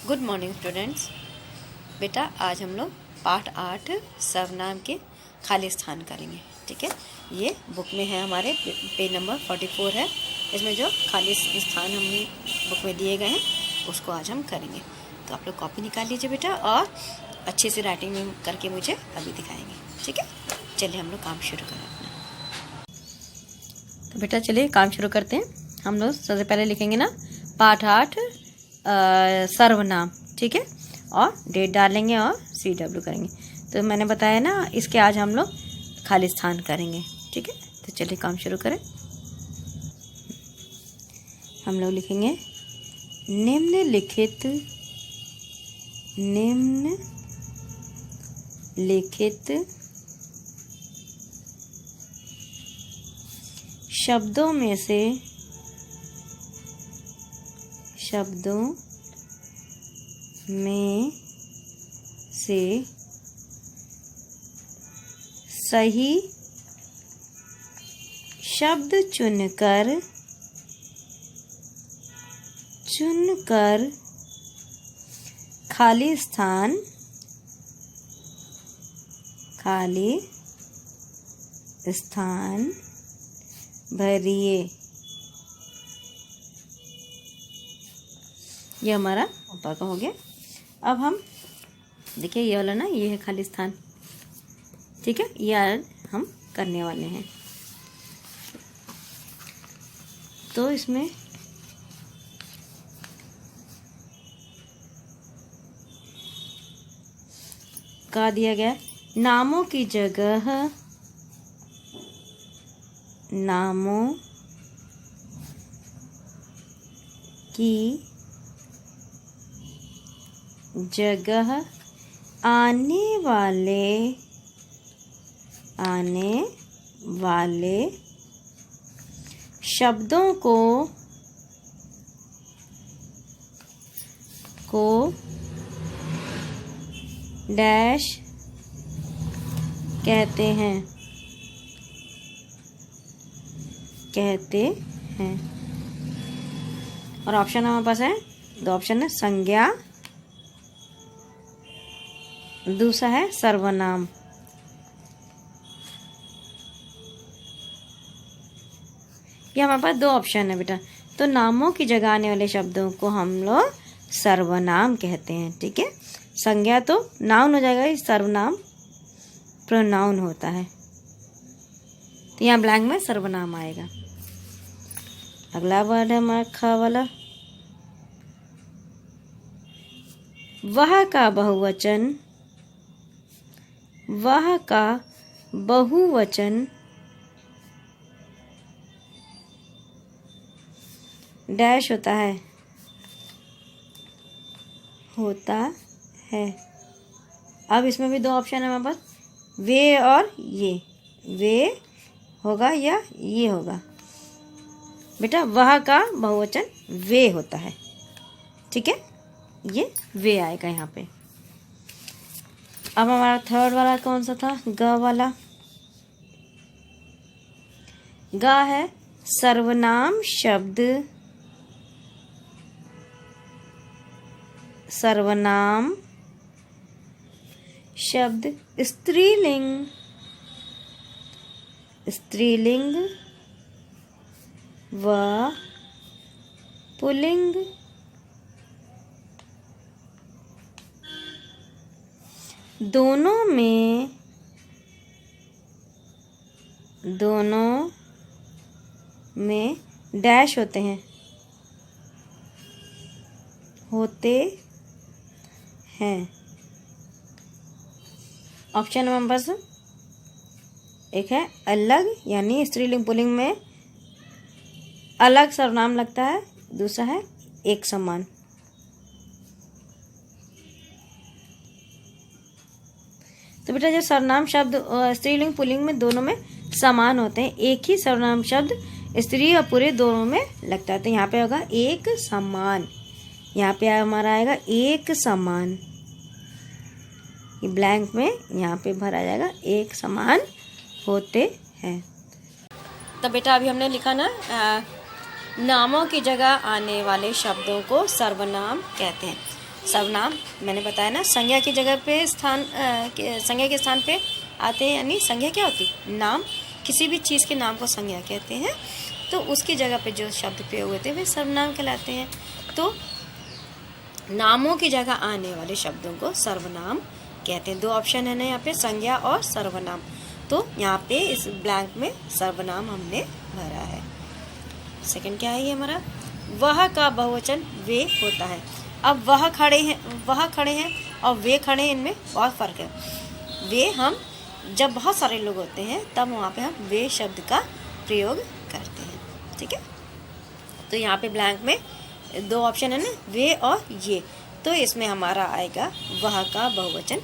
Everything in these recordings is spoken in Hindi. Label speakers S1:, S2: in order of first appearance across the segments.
S1: Good morning students. बेटा आज हम लोग पाठ 8 सर्वनाम के खाली स्थान करेंगे। ठीक है, ये बुक में है, हमारे पेज नंबर 44 है। इसमें जो खाली स्थान हमने बुक में दिए गए हैं उसको आज हम करेंगे। तो आप लोग कॉपी निकाल लीजिए बेटा और अच्छे से राइटिंग में करके मुझे अभी दिखाएंगे। ठीक है, चलिए हम लोग काम शुरू करें अपना। तो बेटा चलिए काम शुरू करते हैं। हम लोग सबसे पहले लिखेंगे ना पाठ 8 सर्वनाम। ठीक है, और डेट डालेंगे और CW करेंगे। तो मैंने बताया ना इसके आज हम लोग खाली स्थान करेंगे। ठीक है, तो चलिए काम शुरू करें। हम लोग लिखेंगे निम्नलिखित शब्दों में से सही शब्द चुनकर खाली स्थान भरिए। ये हमारा ऊपर का हो गया। अब हम देखिए ये वाला ना, ये है खाली स्थान। ठीक है, ये आज हम करने वाले हैं। तो इसमें क्या दिया गया, नामों की जगह आने वाले शब्दों को डैश कहते हैं। और ऑप्शन हमारे पास है, दो ऑप्शन है, संज्ञा, दूसरा है सर्वनाम। ये हमारे पास दो ऑप्शन है बेटा। तो नामों की जगह आने वाले शब्दों को हम लोग सर्वनाम कहते हैं। ठीक है, संज्ञा तो नाउन हो जाएगा, ये सर्वनाम प्रोनाउन होता है। तो यहाँ ब्लैंक में सर्वनाम आएगा। अगला वर्ड है हमारा ख वाला, वह का बहुवचन डैश होता है। अब इसमें भी दो ऑप्शन है हमारे पास, वे और ये। वे होगा या ये होगा। बेटा वह का बहुवचन वे होता है। ठीक है, ये वे आएगा यहाँ पे। अब हमारा थर्ड वाला कौन सा था, ग वाला। ग है सर्वनाम शब्द स्त्रीलिंग व पुल्लिंग दोनों में डैश होते हैं। ऑप्शन हमारे पास एक है अलग, यानी स्त्रीलिंग पुल्लिंग में अलग सर्वनाम लगता है। दूसरा है एक समान। तो बेटा जो सर्वनाम शब्द स्त्रीलिंग पुल्लिंग में दोनों में समान होते हैं, एक ही सर्वनाम शब्द स्त्री और पुरुष दोनों में लगता है। तो यहाँ पे होगा एक समान। यहाँ पे हमारा आएगा एक समान। ये ब्लैंक में यहाँ पे भरा जाएगा एक समान होते हैं। तो बेटा अभी हमने लिखा ना नामों की जगह आने वाले शब्दों को सर्वनाम कहते हैं। सर्वनाम मैंने बताया ना, संज्ञा की जगह पे संज्ञा के स्थान पे आते हैं, यानी संज्ञा क्या होती है? नाम, किसी भी चीज़ के नाम को संज्ञा कहते हैं, तो उसकी जगह पे जो शब्द प्रयोग होते हैं वे सर्वनाम कहलाते हैं। तो नामों की जगह आने वाले शब्दों को सर्वनाम कहते हैं। 2 ऑप्शन है ना यहाँ पे, संज्ञा और सर्वनाम। तो यहाँ पे इस ब्लैंक में सर्वनाम हमने भरा है। सेकंड क्या है ये हमारा, वह का बहुवचन वे होता है। अब वह खड़े हैं और वे खड़े हैं, इनमें बहुत फ़र्क है। वे हम जब बहुत सारे लोग होते हैं तब वहाँ पे हम वे शब्द का प्रयोग करते हैं, ठीक है। तो यहाँ पे ब्लैंक में 2 ऑप्शन है ना, वे और ये, तो इसमें हमारा आएगा वह का बहुवचन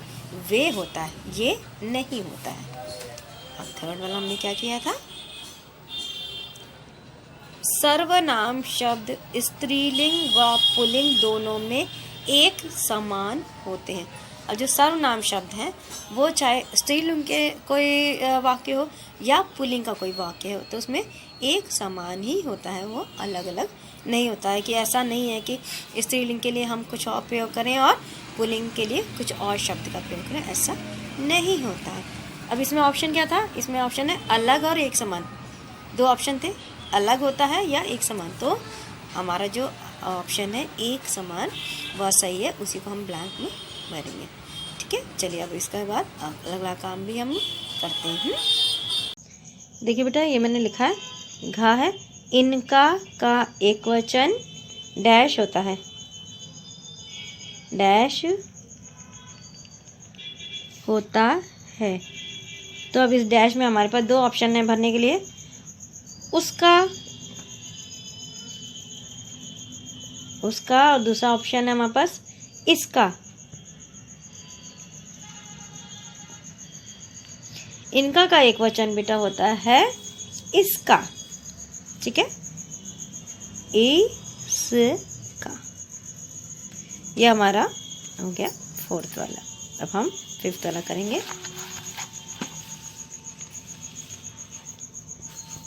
S1: वे होता है, ये नहीं होता है। अब थर्ड वाला हमने क्या किया था, सर्वनाम शब्द स्त्रीलिंग व पुल्लिंग दोनों में एक समान होते हैं। अब जो सर्वनाम शब्द हैं वो चाहे स्त्रीलिंग के कोई वाक्य हो या पुल्लिंग का कोई वाक्य हो, तो उसमें एक समान ही होता है, वो अलग अलग नहीं होता है। कि ऐसा नहीं है कि स्त्रीलिंग के लिए हम कुछ और प्रयोग करें और पुल्लिंग के लिए कुछ और शब्द का प्रयोग करें, ऐसा नहीं होता है। अब इसमें ऑप्शन क्या था, इसमें ऑप्शन है अलग और एक समान। 2 ऑप्शन थे, अलग होता है या एक समान। तो हमारा जो ऑप्शन है एक समान वह सही है, उसी को हम ब्लैंक में भरेंगे, ठीक है। चलिए अब इसके बाद अगला काम भी हम करते हैं। देखिए बेटा, ये मैंने लिखा है, घा है, इनका का एक वचन डैश होता है, डैश होता है। तो अब इस डैश में हमारे पास 2 ऑप्शन है भरने के लिए, उसका और दूसरा ऑप्शन है हमारे पास इसका। इनका का एक वचन बेटा होता है इसका, ठीक है, इसका। ये हमारा हो गया 4th वाला। अब हम 5th वाला करेंगे,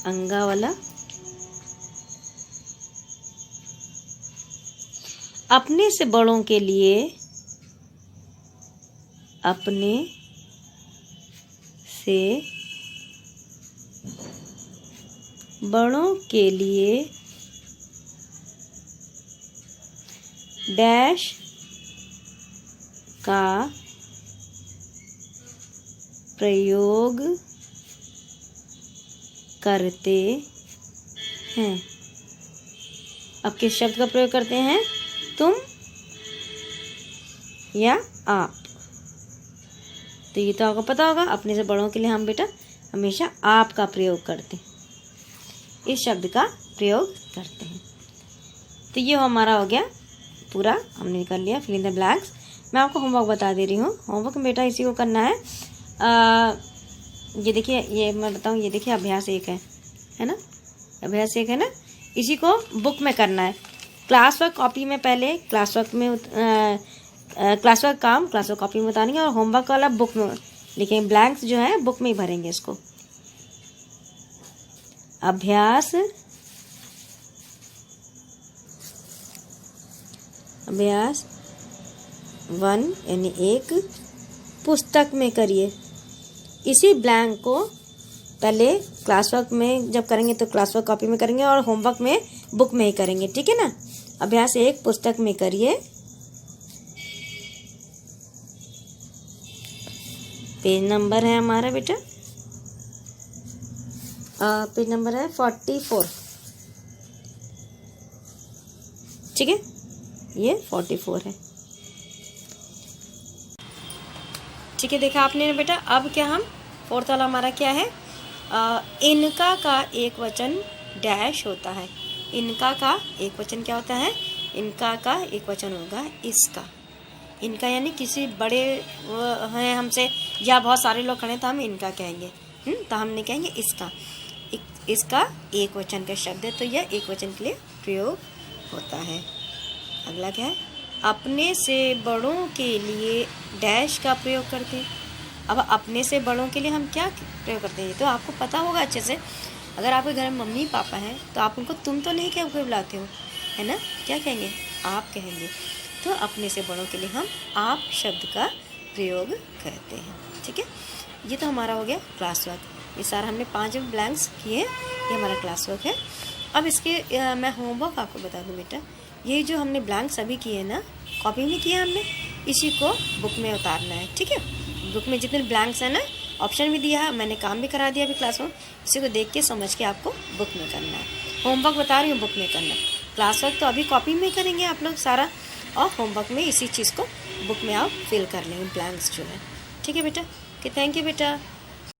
S1: अंगा वाला। अपने से बड़ों के लिए, अपने से बड़ों के लिए डैश का प्रयोग करते हैं। अब किस शब्द का प्रयोग करते हैं, तुम या आप। तो ये तो आपको पता होगा, अपने से बड़ों के लिए हम बेटा हमेशा आप का प्रयोग करते हैं, इस शब्द का प्रयोग करते हैं। तो ये हमारा हो गया पूरा, हमने कर लिया फिल इन द ब्लैंक्स। मैं आपको होमवर्क बता दे रही हूँ। होमवर्क में बेटा इसी को करना है। ये देखिए, ये मैं बताऊँ, ये देखिए अभ्यास 1 है ना, अभ्यास 1 है ना, इसी को बुक में करना है। क्लास वर्क कॉपी में पहले क्लास वर्क काम क्लास वर्क कॉपी में उतारेंगे और होमवर्क वाला बुक में लिखेंगे। ब्लैंक्स जो है बुक में ही भरेंगे इसको। अभ्यास 1 यानी 1 पुस्तक में करिए। इसी ब्लैंक को पहले क्लास वर्क में जब करेंगे तो क्लास वर्क कॉपी में करेंगे और होमवर्क में बुक में ही करेंगे, ठीक है ना। अभ्यास 1 पुस्तक में करिए। पेज नंबर है हमारा बेटा, पेज नंबर है 44, ठीक है, ये 44 है, ठीक है। देखा आपने बेटा। अब क्या हम 4th वाला हमारा क्या है, इनका का एक वचन डैश होता है। इनका का एक वचन क्या होता है, इनका का एक वचन होगा इसका। इनका यानी किसी बड़े हैं हमसे या बहुत सारे लोग खड़े हैं तो हम इनका कहेंगे, तो हम नहीं कहेंगे इसका। इसका एक वचन का शब्द है, तो यह एक वचन के लिए प्रयोग होता है। अगला क्या है, अपने से बड़ों के लिए डैश का प्रयोग करते हैं। अब अपने से बड़ों के लिए हम क्या प्रयोग करते हैं, तो आपको पता होगा अच्छे से। अगर आपके घर में मम्मी पापा हैं तो आप उनको तुम तो नहीं क्या बुलाते हो, है ना, क्या कहेंगे, आप कहेंगे। तो अपने से बड़ों के लिए हम आप शब्द का प्रयोग करते हैं। ठीक है, ये तो हमारा हो गया क्लास वर्क। ये सारा हमने 5 ब्लैंक्स किए, ये हमारा क्लास वर्क है। अब इसके मैं होमवर्क आपको बता दूं बेटा, ये जो हमने ब्लैंक्स अभी किए ना, कॉपी में किए हमने, इसी को बुक में उतारना है। ठीक है, बुक में जितने ब्लैंक्स हैं ना, ऑप्शन भी दिया है, मैंने काम भी करा दिया अभी क्लास में, इसी को देख के समझ के आपको बुक में करना है। होमवर्क बता रही हूँ बुक में करना है, क्लास वर्क तो अभी कॉपी में करेंगे आप लोग सारा, और होमवर्क में इसी चीज़ को बुक में आप फिल कर लेंगे ब्लैंक्स जो है। ठीक है बेटा, ओके, थैंक यू बेटा।